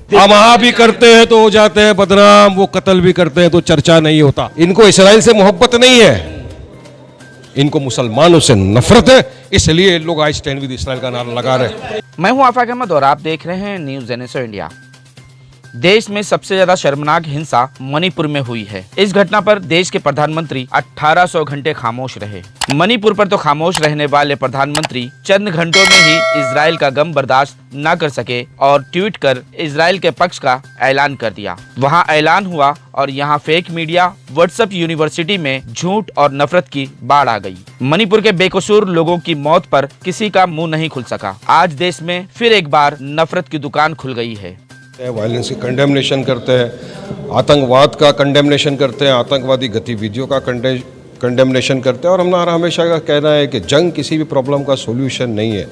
हम वहां भी करते हैं तो हो जाते हैं बदनाम, वो कत्ल भी करते हैं तो चर्चा नहीं होता। इनको इसराइल से मोहब्बत नहीं है, इनको मुसलमानों से नफरत है, इसलिए लोग आई स्टैंड विद इसराइल का नारा लगा रहे हैं। मैं हूं आफाक अहमद और आप देख रहे हैं न्यूज़ NSO इंडिया। देश में सबसे ज्यादा शर्मनाक हिंसा मणिपुर में हुई है। इस घटना पर देश के प्रधानमंत्री 1800 घंटे खामोश रहे। मणिपुर पर तो खामोश रहने वाले प्रधानमंत्री चंद घंटों में ही इजराइल का गम बर्दाश्त न कर सके और ट्वीट कर इजराइल के पक्ष का ऐलान कर दिया। वहां ऐलान हुआ और यहां फेक मीडिया व्हाट्सएप यूनिवर्सिटी में झूठ और नफरत की बाढ़ आ गई। मणिपुर के बेकसूर लोगों की मौत पर किसी का मुंह नहीं खुल सका। आज देश में फिर एक बार नफरत की दुकान खुल गई है। वायलेंस की कंडेमनेशन करते हैं, आतंकवाद का कंडेमनेशन करते हैं, आतंकवादी गतिविधियों का कंडेमनेशन करते हैं। और हमारा हमेशा का कहना है कि जंग किसी भी प्रॉब्लम का सॉल्यूशन नहीं है।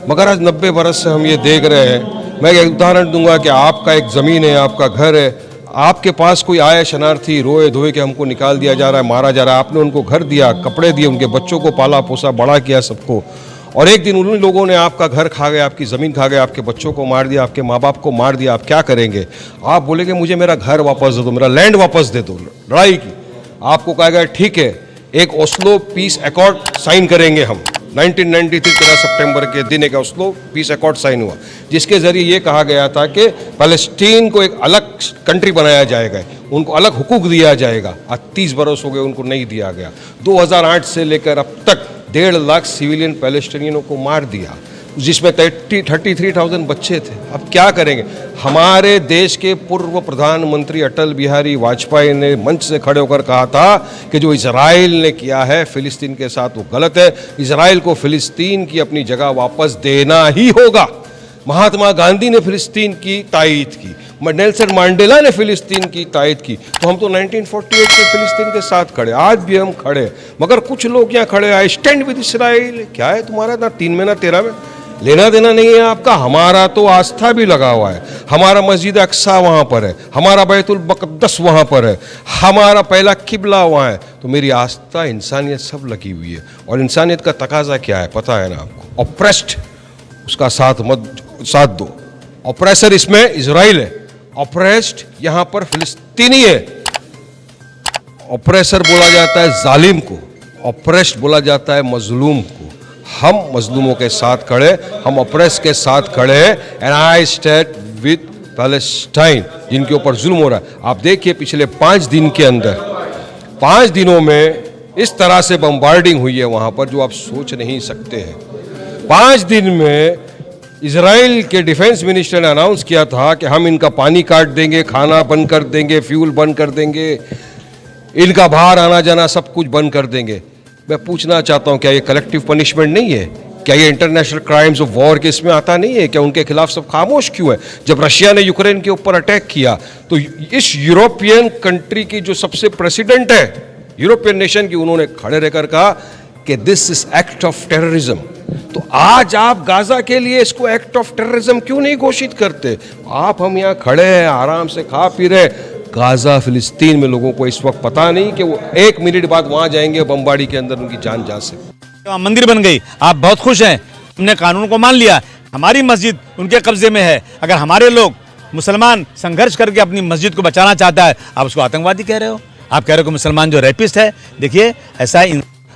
मगर आज 90 बरस से हम ये देख रहे हैं। मैं एक उदाहरण दूंगा कि आपका एक ज़मीन है, आपका घर है, आपके पास कोई आया शरणार्थी रोए धोए के हमको निकाल दिया जा रहा है, मारा जा रहा है। आपने उनको घर दिया, कपड़े दिए, उनके बच्चों को पाला पोसा बड़ा किया सबको, और एक दिन उन लोगों ने आपका घर खा गए, आपकी ज़मीन खा गए, आपके बच्चों को मार दिया, आपके माँ बाप को मार दिया। आप क्या करेंगे? आप बोलेंगे मुझे मेरा घर वापस दे दो, मेरा लैंड वापस दे दो। लड़ाई की आपको कहा गया ठीक है, एक ओस्लो पीस अकॉर्ड साइन करेंगे हम। 1993 13 सितंबर के दिन एक ओस्लो पीस अकॉर्ड साइन हुआ, जिसके जरिए ये कहा गया था कि फ़लस्तीन को एक अलग कंट्री बनाया जाएगा, उनको अलग हुकूक दिया जाएगा। आज 30 बरस हो गए, उनको नहीं दिया गया। 2008 से लेकर अब तक 1.5 लाख सिविलियन पैलेस्टीनियनों को मार दिया, जिसमें 33,000 बच्चे थे। अब क्या करेंगे? हमारे देश के पूर्व प्रधानमंत्री अटल बिहारी वाजपेयी ने मंच से खड़े होकर कहा था कि जो इजराइल ने किया है फ़िलिस्तीन के साथ वो गलत है, इजराइल को फ़िलिस्तीन की अपनी जगह वापस देना ही होगा। महात्मा गांधी ने फ़िलिस्तीन की तायीद की, नेल्सन मंडेला ने फ़िलिस्तीन की तायीद की। तो हम तो 1948 में फ़िलिस्तीन के साथ खड़े, आज भी हम खड़े। मगर कुछ लोग यहाँ खड़े आए स्टैंड विद इसराइल। क्या है तुम्हारा ना 3 में ना 13 में? लेना देना नहीं है आपका। हमारा तो आस्था भी लगा हुआ है, हमारा मस्जिद अक्सा वहाँ पर है, हमारा बैतुल मुक़द्दस वहाँ पर है, हमारा पहला किबला वहाँ है। तो मेरी आस्था, इंसानियत सब लगी हुई है। और इंसानियत का तकाजा क्या है पता है ना आपको? ऑप्रेस्ड उसका साथ दो। ऑपरेसर इसमें इजराइल है, ऑपरेस्ड यहाँ पर फिलिस्तीनी है। ऑपरेसर बोला जाता है जालिम को, ऑपरेस्ड बोला जाता है मजलूम को। हम मजलूमों के साथ खड़े, हम ऑपरेस के साथ खड़े हैं। And I stand with Palestine, जिनके ऊपर जुल्म हो रहा है। आप देखिए पिछले 5 दिन के अंदर, 5 दिनों में इस तरह से बम्बार्डिंग हुई है वहाँ पर जो आप सोच नहीं सकते हैं। 5 दिन में इजराइल के डिफेंस मिनिस्टर ने अनाउंस किया था कि हम इनका पानी काट देंगे, खाना बंद कर देंगे, फ्यूल बंद कर देंगे, इनका बाहर आना जाना सब कुछ बंद कर देंगे। मैं पूछना चाहता हूं, क्या ये कलेक्टिव पनिशमेंट नहीं है? क्या ये इंटरनेशनल क्राइम्स ऑफ वॉर के इसमें आता नहीं है? क्या उनके खिलाफ सब खामोश क्यों है? जब रशिया ने यूक्रेन के ऊपर अटैक किया तो इस यूरोपियन कंट्री की जो सबसे प्रेसिडेंट है यूरोपियन नेशन की, उन्होंने खड़े रहकर कहा कि this is act of terrorism. तो आज आप गाजा के लिए इसको एक्ट ऑफ टेररिज्म क्यों नहीं घोषित करते? हम यहाँ खड़े हैं, आराम से खा पी रहे। गाजा फिलिस्तीन में लोगों को इस वक्त पता नहीं कि वो 1 मिनट बाद वहां जाएंगे, बमबारी के अंदर उनकी जान जा सकती। मंदिर बन गई, आप बहुत खुश हैं, हमने कानून को मान लिया, हमारी मस्जिद उनके कब्जे में है। अगर हमारे लोग मुसलमान संघर्ष करके अपनी मस्जिद को बचाना चाहता है, आप उसको आतंकवादी कह रहे हो। आप कह रहे हो कि मुसलमान जो रेपिस्ट है। देखिए ऐसा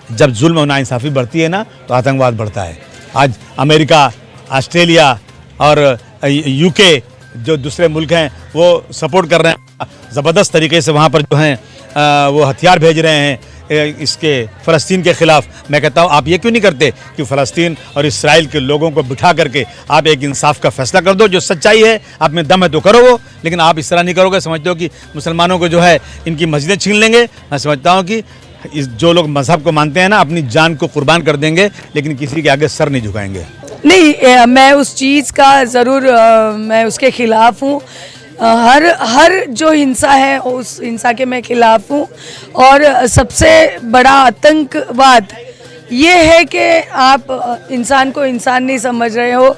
जब जुल्म और नाइंसाफ़ी बढ़ती है ना तो आतंकवाद बढ़ता है। आज अमेरिका, ऑस्ट्रेलिया और यूके जो दूसरे मुल्क हैं वो सपोर्ट कर रहे हैं, ज़बरदस्त तरीके से वहाँ पर जो हैं वो हथियार भेज रहे हैं इसके फ़लस्तीन के ख़िलाफ़। मैं कहता हूँ आप ये क्यों नहीं करते कि फ़लस्तीन और इसराइल के लोगों को बिठा करके आप एक इंसाफ का फ़ैसला कर दो। जो सच्चाई है, आप में दम है तो करो वो, लेकिन आप इस तरह नहीं करोगे। समझते हो कि मुसलमानों को जो है इनकी मस्जिदें छीन लेंगे। मैं समझता हूँ कि जो लोग मज़हब को मानते हैं ना, अपनी जान को कुर्बान कर देंगे, लेकिन किसी के आगे सर नहीं झुकाएंगे। नहीं, मैं उस चीज़ का ज़रूर मैं उसके ख़िलाफ़ हूँ। हर जो हिंसा है उस हिंसा के मैं ख़िलाफ़ हूँ। और सबसे बड़ा आतंकवाद ये है कि आप इंसान को इंसान नहीं समझ रहे हो,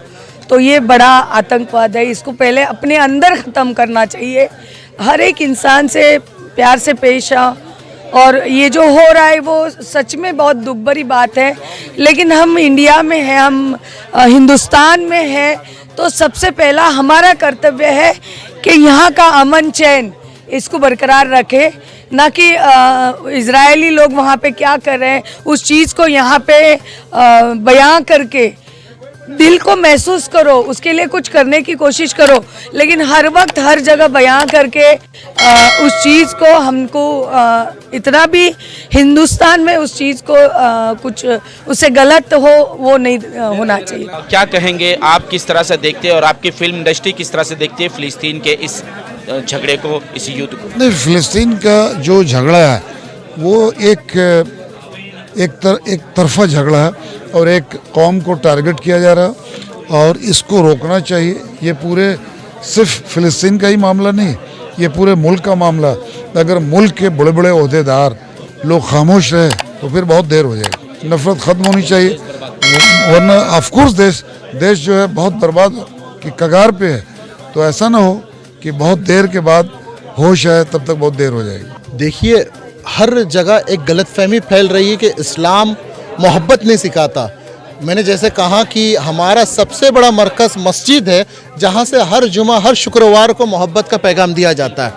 तो ये बड़ा आतंकवाद है। इसको पहले अपने अंदर ख़त्म करना चाहिए। हर एक इंसान से प्यार से पेश आ। और ये जो हो रहा है वो सच में बहुत दुख भरी बात है, लेकिन हम इंडिया में हैं, हम हिंदुस्तान में हैं, तो सबसे पहला हमारा कर्तव्य है कि यहाँ का अमन चैन इसको बरकरार रखे, ना कि इजरायली लोग वहाँ पे क्या कर रहे हैं उस चीज़ को यहाँ पे बयां करके दिल को महसूस करो, उसके लिए कुछ करने की कोशिश करो, लेकिन हर वक्त हर जगह बयां करके उस चीज़ को हमको इतना भी हिंदुस्तान में उस चीज़ को कुछ उससे गलत हो वो नहीं होना चाहिए। क्या कहेंगे आप, किस तरह से देखते हैं और आपकी फिल्म इंडस्ट्री किस तरह से देखती है फिलिस्तीन के इस झगड़े को, इस युद्ध को? नहीं, फिलिस्तीन का जो झगड़ा है वो एक तरफा झगड़ा है और एक कौम को टारगेट किया जा रहा है और इसको रोकना चाहिए। ये पूरे सिर्फ फिलिस्तीन का ही मामला नहीं, ये पूरे मुल्क का मामला। अगर मुल्क के बड़े बड़े ओहदेदार लोग खामोश रहे तो फिर बहुत देर हो जाएगी। नफरत ख़त्म होनी चाहिए, वरना ऑफकोर्स देश जो है बहुत बर्बाद की कगार पे है। तो ऐसा ना हो कि बहुत देर के बाद होश आए, तब तक बहुत देर हो जाएगी। देखिए, हर जगह एक गलतफहमी फैल रही है कि इस्लाम मोहब्बत नहीं सिखाता। मैंने जैसे कहा कि हमारा सबसे बड़ा मरकज़ मस्जिद है, जहाँ से हर जुमा हर शुक्रवार को मोहब्बत का पैगाम दिया जाता है।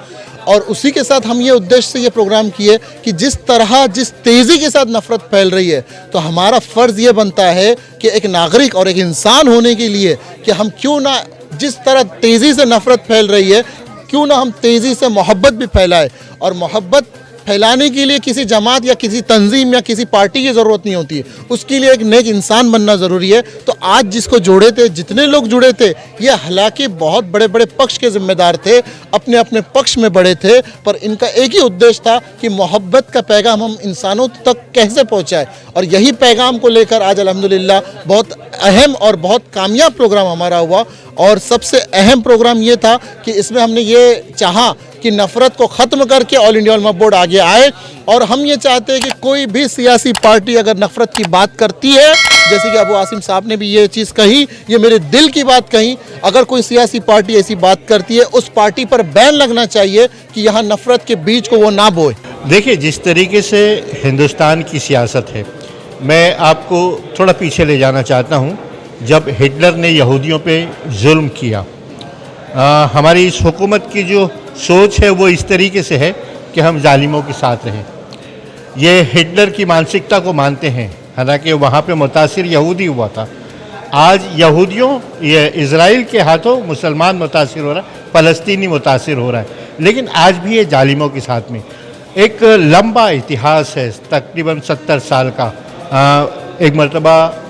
और उसी के साथ हम ये उद्देश्य से ये प्रोग्राम किए कि जिस तेज़ी के साथ नफ़रत फैल रही है, तो हमारा फ़र्ज़ ये बनता है कि एक नागरिक और एक इंसान होने के लिए कि हम क्यों ना, जिस तरह तेज़ी से नफ़रत फैल रही है, क्यों ना हम तेज़ी से मोहब्बत भी फैलाए। और मोहब्बत फैलाने के लिए किसी जमात या किसी तंजीम या किसी पार्टी की ज़रूरत नहीं होती है, उसके लिए एक नेक इंसान बनना ज़रूरी है। तो आज जिसको जोड़े थे, जितने लोग जुड़े थे, ये हालांकि बहुत बड़े बड़े पक्ष के ज़िम्मेदार थे, अपने अपने पक्ष में बड़े थे, पर इनका एक ही उद्देश्य था कि मोहब्बत का पैगाम हम इंसानों तक कैसे पहुँचाए। और यही पैगाम को लेकर आज अल्हम्दुलिल्लाह बहुत अहम और बहुत कामयाब प्रोग्राम हमारा हुआ। और सबसे अहम प्रोग्राम ये था कि इसमें हमने ये चाहा कि नफ़रत को ख़त्म करके ऑल इंडिया उलमा बोर्ड आगे आए। और हम ये चाहते हैं कि कोई भी सियासी पार्टी अगर नफ़रत की बात करती है, जैसे कि अबू आसिम साहब ने भी ये चीज़ कही, ये मेरे दिल की बात कही, अगर कोई सियासी पार्टी ऐसी बात करती है, उस पार्टी पर बैन लगना चाहिए कि यहाँ नफ़रत के बीज को वो ना बोए। देखिए, जिस तरीके से हिंदुस्तान की सियासत है, मैं आपको थोड़ा पीछे ले जाना चाहता हूँ। जब हिटलर ने यहूदियों पे जुल्म किया, हमारी इस हुकूमत की जो सोच है वो इस तरीके से है कि हम जालिमों के साथ रहें। ये हिटलर की मानसिकता को मानते हैं, हालांकि वहाँ पे मुतासिर यहूदी हुआ था। आज यहूदियों, ये इज़राइल के हाथों मुसलमान मुतासिर हो रहा है, फ़लस्तीनी मुतासिर हो रहा है, लेकिन आज भी ये जालिमों के साथ में। एक लंबा इतिहास है, तकरीबन 70 साल का। एक मरतबा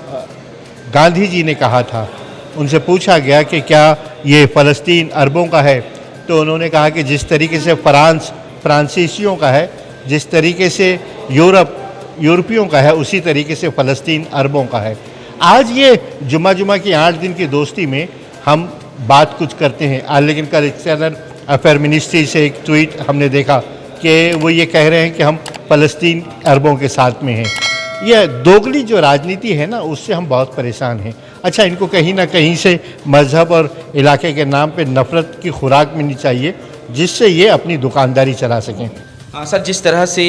गांधी जी ने कहा था, उनसे पूछा गया कि क्या ये फ़लस्तीन अरबों का है, तो उन्होंने कहा कि जिस तरीके से फ्रांसीसियों का है, जिस तरीके से यूरोपियों का है, उसी तरीके से फ़लस्तीन अरबों का है। आज ये जुमा की 8 दिन की दोस्ती में हम बात कुछ करते हैं। लेकिन कल एक्सटर्नल अफेयर मिनिस्ट्री से एक ट्वीट हमने देखा कि वो ये कह रहे हैं कि हम फ़लस्तीन अरबों के साथ में हैं। यह दोगली जो राजनीति है ना, उससे हम बहुत परेशान हैं। अच्छा, इनको कहीं ना कहीं से मज़हब और इलाके के नाम पे नफ़रत की खुराक मिलनी चाहिए, जिससे ये अपनी दुकानदारी चला सकें। सर, जिस तरह से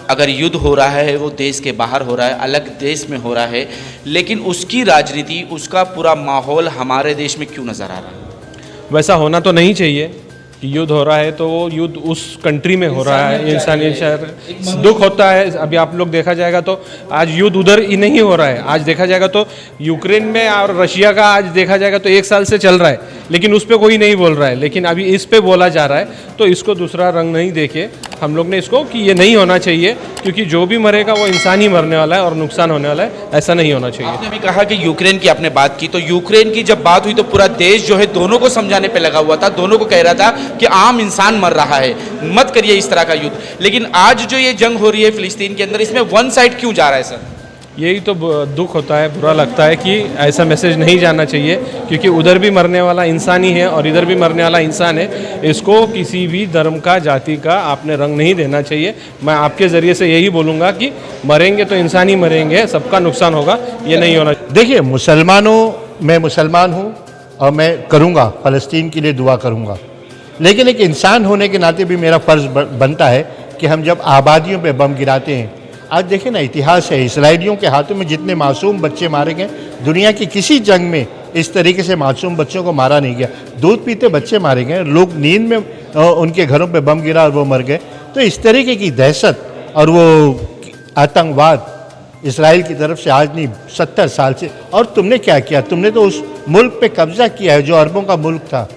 अगर युद्ध हो रहा है वो देश के बाहर हो रहा है, अलग देश में हो रहा है, लेकिन उसकी राजनीति, उसका पूरा माहौल हमारे देश में क्यों नज़र आ रहा है? वैसा होना तो नहीं चाहिए कि युद्ध हो रहा है तो वो युद्ध उस कंट्री में हो रहा है, इंसानी शहर दुख होता है। अभी आप लोग देखा जाएगा तो आज युद्ध उधर ही नहीं हो रहा है, आज देखा जाएगा तो यूक्रेन में और रशिया का आज देखा जाएगा तो 1 साल से चल रहा है, लेकिन उस पर कोई नहीं बोल रहा है, लेकिन अभी इस पे बोला जा रहा है। तो इसको दूसरा रंग नहीं देखे हम लोग ने इसको कि ये नहीं होना चाहिए, क्योंकि जो भी मरेगा वो इंसान ही मरने वाला है और नुकसान होने वाला है, ऐसा नहीं होना चाहिए। आपने भी कहा कि यूक्रेन की आपने बात की, तो यूक्रेन की जब बात हुई तो पूरा देश जो है दोनों को समझाने पे लगा हुआ था, दोनों को कह रहा था कि आम इंसान मर रहा है, मत करिए इस तरह का युद्ध। लेकिन आज जो ये जंग हो रही है फिलिस्तीन के अंदर, इसमें वन साइड क्यों जा रहा है सर? यही तो दुख होता है, बुरा लगता है कि ऐसा मैसेज नहीं जाना चाहिए, क्योंकि उधर भी मरने वाला इंसान ही है और इधर भी मरने वाला इंसान है। इसको किसी भी धर्म का, जाति का आपने रंग नहीं देना चाहिए। मैं आपके ज़रिए से यही बोलूँगा कि मरेंगे तो इंसान ही मरेंगे, सबका नुकसान होगा, ये नहीं होना। देखिए, मैं मुसलमान हूँ और मैं करूँगा, फ़लस्तीन के लिए दुआ करूँगा, लेकिन एक इंसान होने के नाते भी मेरा फ़र्ज़ बनता है कि हम जब आबादियों पे बम गिराते हैं, आज देखें ना, इतिहास है, इसराइलियों के हाथों में जितने मासूम बच्चे मारे गए, दुनिया की किसी जंग में इस तरीके से मासूम बच्चों को मारा नहीं गया। दूध पीते बच्चे मारे गए, लोग नींद में उनके घरों पे बम गिरा और वो मर गए। तो इस तरीके की दहशत और वो आतंकवाद इसराइल की तरफ से आज नहीं 70 साल से। और तुमने क्या किया? तुमने तो उस मुल्क पे कब्जा किया है जो अरबों का मुल्क था।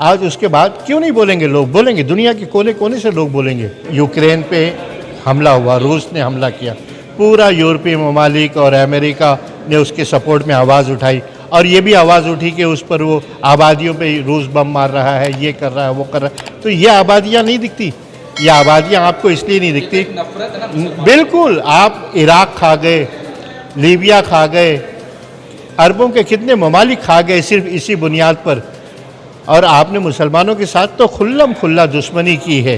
आज उसके बाद क्यों नहीं बोलेंगे लोग? बोलेंगे, दुनिया के कोने कोने से लोग बोलेंगे। यूक्रेन पे हमला हुआ, रूस ने हमला किया, पूरा यूरोपीय ममालिक और अमेरिका ने उसके सपोर्ट में आवाज़ उठाई और ये भी आवाज़ उठी कि उस पर वो आबादियों पे रूस बम मार रहा है, ये कर रहा है, वो कर रहा है। तो ये आबादियाँ नहीं दिखती, ये आबादियाँ आपको इसलिए नहीं दिखती। बिल्कुल, आप इराक खा गए, लीबिया खा गए, अरबों के कितने ममालिक खा गए सिर्फ इसी बुनियाद पर। और आपने मुसलमानों के साथ तो खुल्लम खुल्ला दुश्मनी की है।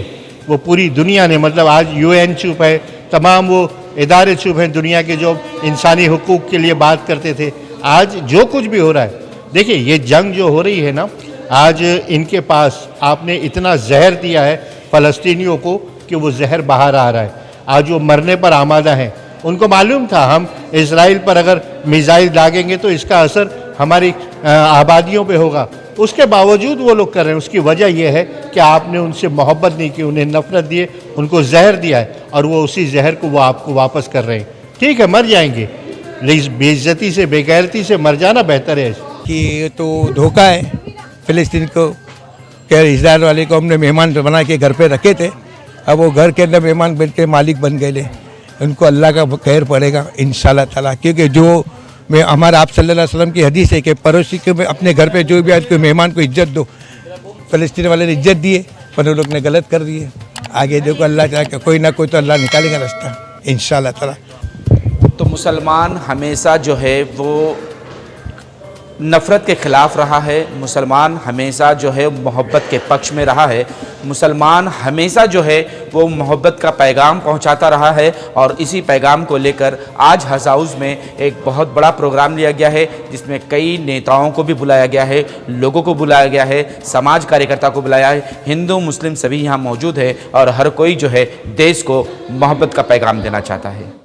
वो पूरी दुनिया ने, मतलब आज UN चुप है, तमाम वो इदारे चुप हैं दुनिया के जो इंसानी हुकूक के लिए बात करते थे। आज जो कुछ भी हो रहा है, देखिए ये जंग जो हो रही है ना, आज इनके पास आपने इतना जहर दिया है फ़लस्तीनियों को कि वो जहर बाहर आ रहा है। आज वो मरने पर आमादा हैं। उनको मालूम था हम इजराइल पर अगर मिसाइल दागेंगे तो इसका असर हमारी आबादियों पे होगा, उसके बावजूद वो लोग कर रहे हैं। उसकी वजह यह है कि आपने उनसे मोहब्बत नहीं की, उन्हें नफरत दिए, उनको जहर दिया है और वो उसी जहर को वो आपको वापस कर रहे हैं। ठीक है, मर जाएंगे, लेकिन बेइज्जती से, बेगैरती से मर जाना बेहतर है। कि ये तो धोखा है फ़िलिस्तीन को, क्या इजराइल वाले को हमने मेहमान बना के घर पे रखे थे, अब वो घर के अंदर मेहमान बन के मालिक बन गए। उनको अल्लाह का खैर पड़ेगा इंशाल्लाह ताला, क्योंकि जो मैं हमारा आप सल्लल्लाहु अलैहि वसल्लम की हदीस है कि पड़ोसी के अपने घर पे जो भी आए कोई मेहमान को इज्जत दो। फ़लस्तीन वाले ने इज्जत दिए पर वो लोग ने गलत कर दिए। आगे देखो अल्लाह चाहे कोई ना कोई तो अल्लाह निकालेगा रास्ता इंशाल्लाह ताला। तो मुसलमान हमेशा जो है वो नफ़रत के ख़िलाफ़ रहा है, मुसलमान हमेशा जो है मोहब्बत के पक्ष में रहा है, मुसलमान हमेशा जो है वो मोहब्बत का पैगाम पहुंचाता रहा है। और इसी पैगाम को लेकर आज हज हाउस में एक बहुत बड़ा प्रोग्राम लिया गया है, जिसमें कई नेताओं को भी बुलाया गया है, लोगों को बुलाया गया है, समाज कार्यकर्ता को बुलाया है, हिंदू मुस्लिम सभी यहाँ मौजूद है और हर कोई जो है देश को मोहब्बत का पैगाम देना चाहता है।